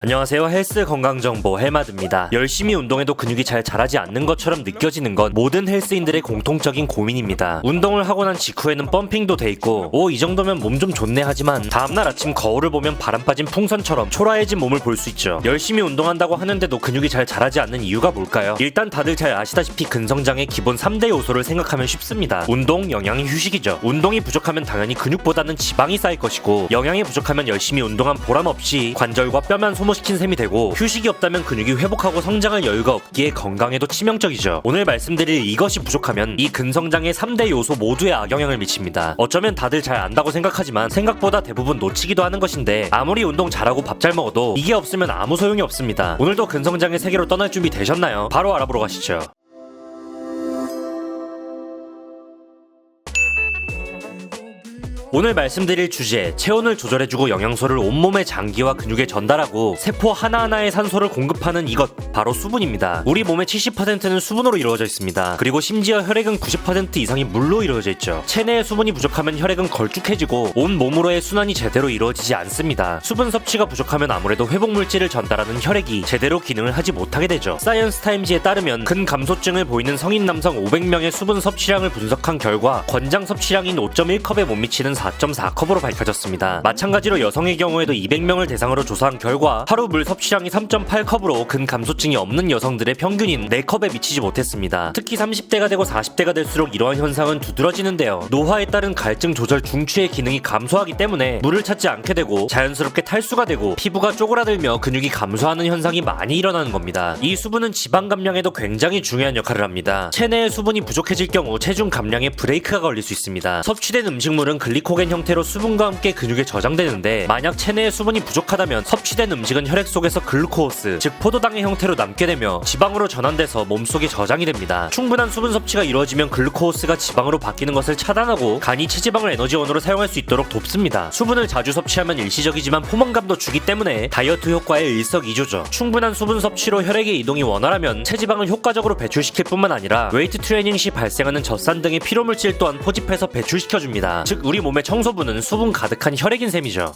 안녕하세요. 헬스 건강정보 헬마드입니다. 열심히 운동해도 근육이 잘 자라지 않는 것처럼 느껴지는 건 모든 헬스인들의 공통적인 고민입니다. 운동을 하고 난 직후에는 펌핑도 돼 있고 이 정도면 몸 좀 좋네 하지만 다음날 아침 거울을 보면 바람 빠진 풍선처럼 초라해진 몸을 볼 수 있죠. 열심히 운동한다고 하는데도 근육이 잘 자라지 않는 이유가 뭘까요? 일단 다들 잘 아시다시피 근성장의 기본 3대 요소를 생각하면 쉽습니다. 운동, 영양, 휴식이죠. 운동이 부족하면 당연히 근육보다는 지방이 쌓일 것이고, 영양이 부족하면 열심히 운동한 보람 없이 관절과 뼈만 소모시킨 셈이 되고, 휴식이 없다면 근육이 회복하고 성장할 여유가 없기에 건강에도 치명적이죠. 오늘 말씀드릴 이것이 부족하면 이 근성장의 3대 요소 모두에 악영향을 미칩니다. 어쩌면 다들 잘 안다고 생각하지만 생각보다 대부분 놓치기도 하는 것인데, 아무리 운동 잘하고 밥 잘 먹어도 이게 없으면 아무 소용이 없습니다. 오늘도 근성장의 세계로 떠날 준비 되셨나요? 바로 알아보러 가시죠. 오늘 말씀드릴 주제, 체온을 조절해주고 영양소를 온몸의 장기와 근육에 전달하고 세포 하나하나에 산소를 공급하는 이것, 바로 수분입니다. 우리 몸의 70%는 수분으로 이루어져 있습니다. 그리고 심지어 혈액은 90% 이상이 물로 이루어져 있죠. 체내에 수분이 부족하면 혈액은 걸쭉해지고 온 몸으로의 순환이 제대로 이루어지지 않습니다. 수분 섭취가 부족하면 아무래도 회복 물질을 전달하는 혈액이 제대로 기능을 하지 못하게 되죠. 사이언스 타임즈에 따르면 근감소증을 보이는 성인 남성 500명의 수분 섭취량을 분석한 결과 권장 섭취량인 5.1컵에 못 미치는 4.4컵으로 밝혀졌습니다. 마찬가지로 여성의 경우에도 200명을 대상으로 조사한 결과 하루 물 섭취량이 3.8컵으로 근감소증이 없는 여성들의 평균인 4컵에 미치지 못했습니다. 특히 30대가 되고 40대가 될수록 이러한 현상은 두드러지는데요. 노화에 따른 갈증 조절 중추의 기능이 감소하기 때문에 물을 찾지 않게 되고 자연스럽게 탈수가 되고 피부가 쪼그라들며 근육이 감소하는 현상이 많이 일어나는 겁니다. 이 수분은 지방 감량에도 굉장히 중요한 역할을 합니다. 체내에 수분이 부족해질 경우 체중 감량에 브레이크가 걸릴 수 있습니다. 섭취된 음식물은 글리코겐 형태로 수분과 함께 근육에 저장되는데, 만약 체내에 수분이 부족하다면 섭취된 음식은 혈액 속에서 글루코스, 즉 포도당의 형태로 남게 되며 지방으로 전환돼서 몸속에 저장이 됩니다. 충분한 수분 섭취가 이루어지면 글루코스가 지방으로 바뀌는 것을 차단하고 간이 체지방을 에너지원으로 사용할 수 있도록 돕습니다. 수분을 자주 섭취하면 일시적이지만 포만감도 주기 때문에 다이어트 효과의 일석이조죠. 충분한 수분 섭취로 혈액의 이동이 원활하면 체지방을 효과적으로 배출시킬 뿐만 아니라 웨이트 트레이닝 시 발생하는 젖산 등의 피로물질 또한 포집해서 배출시켜줍니다. 즉 우리 몸의 청소부는 수분 가득한 혈액인 셈이죠.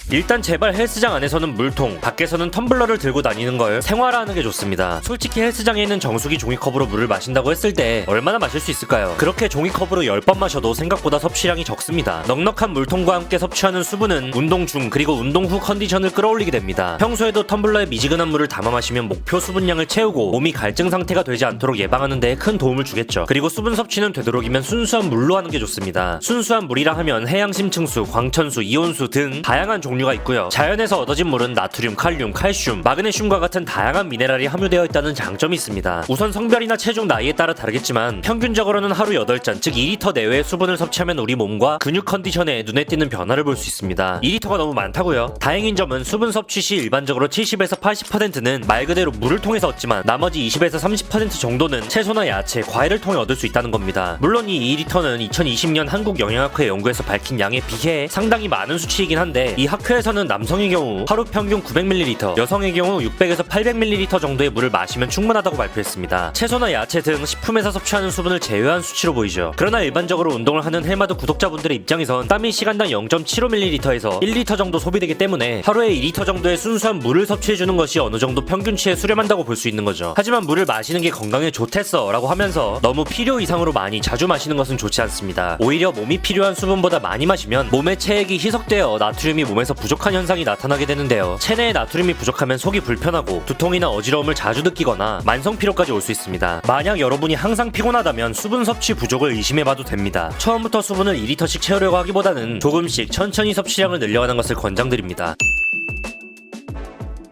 일단 제발 헬스장 안에서는 물통, 밖에서는 텀블러를 들고 다니는 걸 생활화하는 게 좋습니다. 솔직히 헬스장에 있는 정수기 종이컵으로 물을 마신다고 했을 때 얼마나 마실 수 있을까요? 그렇게 종이컵으로 10번 마셔도 생각보다 섭취량이 적습니다. 넉넉한 물통과 함께 섭취하는 수분은 운동 중 그리고 운동 후 컨디션을 끌어올리게 됩니다. 평소에도 텀블러에 미지근한 물을 담아 마시면 목표 수분량을 채우고 몸이 갈증 상태가 되지 않도록 예방하는 데 큰 도움을 주겠죠. 그리고 수분 섭취는 되도록이면 순수한 물로 하는 게 좋습니다. 순수한 물이라 하면 해양심층수, 광천수, 이온수 등 다양한 종류가 있고요. 자연에서 얻어진 물은 나트륨, 칼륨, 칼슘, 마그네슘과 같은 다양한 미네랄이 함유되어 있다는 장점이 있습니다. 우선 성별이나 체중, 나이에 따라 다르겠지만 평균적으로는 하루 8잔, 즉 2리터 내외의 수분을 섭취하면 우리 몸과 근육 컨디션에 눈에 띄는 변화를 볼 수 있습니다. 2리터가 너무 많다고요? 다행인 점은 수분 섭취 시 일반적으로 70에서 80%는 말 그대로 물을 통해서 얻지만 나머지 20에서 30% 정도는 채소나 야채, 과일을 통해 얻을 수 있다는 겁니다. 물론 이 2리터는 2020년 한국영양학회 연구에서 밝힌 양에 비해 상당히 많은 수치이긴 한데, 이 학회에서는 남성의 경우 하루 평균 900ml, 여성의 경우 600에서 800ml 정도의 물을 마시면 충분하다고 발표했습니다. 채소나 야채 등 식품에서 섭취하는 수분을 제외한 수치로 보이죠. 그러나 일반적으로 운동을 하는 헬마드 구독자분들의 입장에선 땀이 시간당 0.75ml에서 1리터 정도 소비되기 때문에 하루에 2리터 정도의 순수한 물을 섭취해주는 것이 어느 정도 평균치에 수렴한다고 볼 수 있는 거죠. 하지만 물을 마시는 게 건강에 좋댔어 라고 하면서 너무 필요 이상으로 많이 자주 마시는 것은 좋지 않습니다. 오히려 몸이 필요한 수분보다 많이 마시면 몸의 체액이 희석되어 나트륨이 몸에서 부족한 현상이 나타나게 되는데요. 체내에 나트륨이 부족하면 속이 불편하고 두통이나 어지러움을 자주 느끼거나 만성 피로까지 올 수 있습니다. 만약 여러분이 항상 피곤하다면 수분 섭취 부족을 의심해봐도 됩니다. 처음부터 수분을 2리터씩 채우려고 하기보다는 조금씩 천천히 섭취량을 늘려가는 것을 권장드립니다.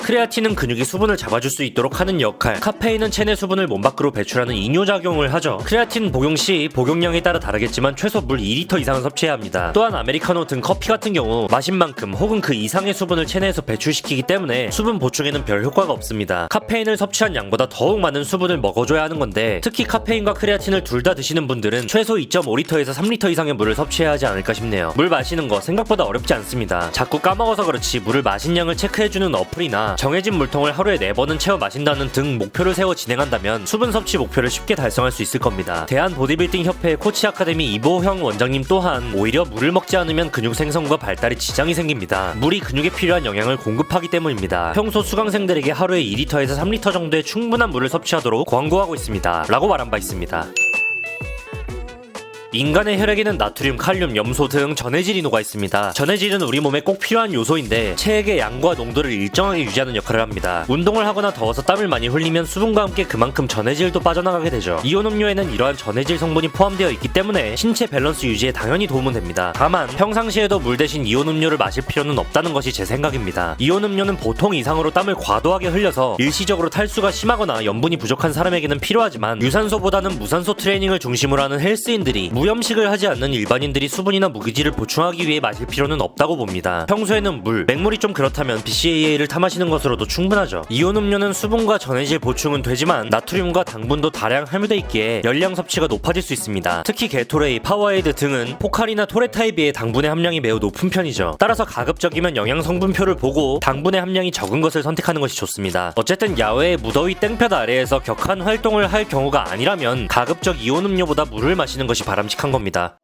크레아틴은 근육이 수분을 잡아줄 수 있도록 하는 역할, 카페인은 체내 수분을 몸 밖으로 배출하는 이뇨작용을 하죠. 크레아틴 복용 시 복용량에 따라 다르겠지만 최소 물 2리터 이상은 섭취해야 합니다. 또한 아메리카노 등 커피 같은 경우 마신 만큼 혹은 그 이상의 수분을 체내에서 배출시키기 때문에 수분 보충에는 별 효과가 없습니다. 카페인을 섭취한 양보다 더욱 많은 수분을 먹어줘야 하는 건데, 특히 카페인과 크레아틴을 둘 다 드시는 분들은 최소 2.5리터에서 3리터 이상의 물을 섭취해야 하지 않을까 싶네요. 물 마시는 거 생각보다 어렵지 않습니다. 자꾸 까먹어서 그렇지 물을 마신 양을 체크해주는 어플이나 정해진 물통을 하루에 4번은 채워 마신다는 등 목표를 세워 진행한다면 수분 섭취 목표를 쉽게 달성할 수 있을 겁니다. 대한 보디빌딩 협회 코치 아카데미 이보형 원장님 또한 오히려 물을 먹지 않으면 근육 생성과 발달에 지장이 생깁니다. 물이 근육에 필요한 영양을 공급하기 때문입니다. 평소 수강생들에게 하루에 2리터에서 3리터 정도의 충분한 물을 섭취하도록 권고하고 있습니다. 라고 말한 바 있습니다. 인간의 혈액에는 나트륨, 칼륨, 염소 등 전해질이 녹아 있습니다. 전해질은 우리 몸에 꼭 필요한 요소인데 체액의 양과 농도를 일정하게 유지하는 역할을 합니다. 운동을 하거나 더워서 땀을 많이 흘리면 수분과 함께 그만큼 전해질도 빠져나가게 되죠. 이온 음료에는 이러한 전해질 성분이 포함되어 있기 때문에 신체 밸런스 유지에 당연히 도움은 됩니다. 다만 평상시에도 물 대신 이온 음료를 마실 필요는 없다는 것이 제 생각입니다. 이온 음료는 보통 이상으로 땀을 과도하게 흘려서 일시적으로 탈수가 심하거나 염분이 부족한 사람에게는 필요하지만 유산소보다는 무산소 트레이닝을 중심으로 하는 헬스인들이 무염식을 하지 않는 일반인들이 수분이나 무기질을 보충하기 위해 마실 필요는 없다고 봅니다. 평소에는 맹물이 좀 그렇다면 BCAA를 타 마시는 것으로도 충분하죠. 이온 음료는 수분과 전해질 보충은 되지만 나트륨과 당분도 다량 함유되어 있기에 열량 섭취가 높아질 수 있습니다. 특히 게토레이, 파워에이드 등은 포칼이나 토레타에 비해 당분의 함량이 매우 높은 편이죠. 따라서 가급적이면 영양 성분표를 보고 당분의 함량이 적은 것을 선택하는 것이 좋습니다. 어쨌든 야외의 무더위 땡볕 아래에서 격한 활동을 할 경우가 아니라면 가급적 이온 음료보다 물을 마시는 것이 바람직한 겁니다.